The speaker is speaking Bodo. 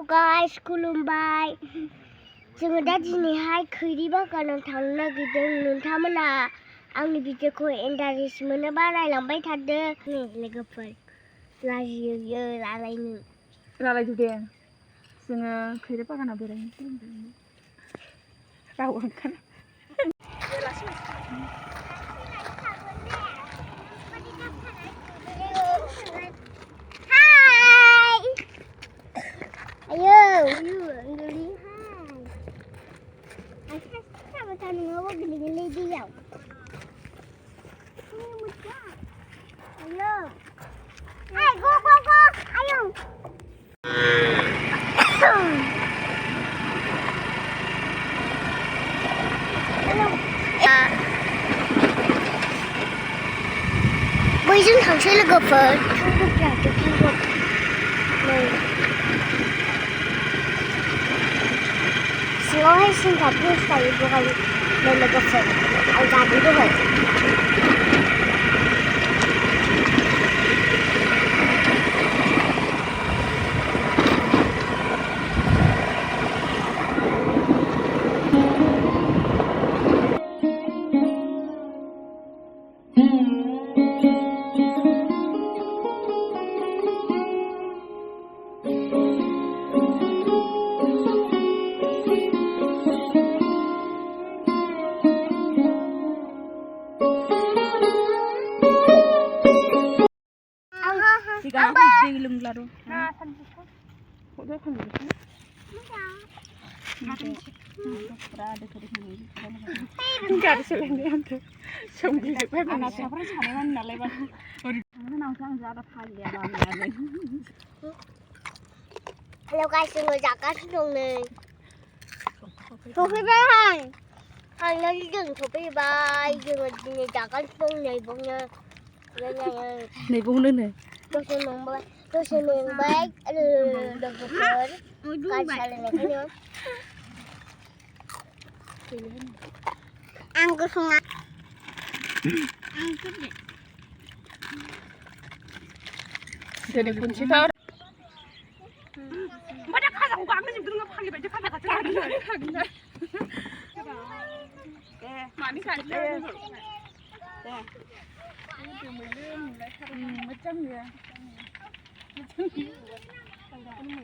guys, खुलुमबाय जोङो दा दिनैहाय खैरी बागानाव थांनो नागिरदों नोंथांमोना आंनि भिडिअखौ इन्टारेस्ट मोनोबा नायलांबाय थादो नै लोगोफोर लाजियो रायलायदो दे जोङो खैरी बागानाव बेरायनोसै राव ओंखारा Hey, go! Ayo! बैजों थांसै लोगोफोर सिङावहाय सिंगापुर थायो बेवहाय लोगोफोर आं जादों दहाय Sigang दै लोंलारो ना सानसेखौ खौदो थांनो पुरा दोखो गारि सोलायनो आंथ सोमगिजोबबाय बाना फिसाफोरा सानायमोन नालाय बा ओरैनो आं जादा फालिया मामियानो हेल' गाइस जोङो जागासिनो दं नै सफैबाय फाइनालि जों सफैबाय जोङो दिनै जागासिनो दं नै बावनो नै बावनो नो दसे मेंबाय लोगोफोर गारि सालायनायखायनो आं गसङा दिनै खनसेथार ओमफ्राय दा खाजाखौ गाखोजोबदों नोङो फाग्लि बायदि खाजा खागोन दे मानि खाजों दे मोजां नुयो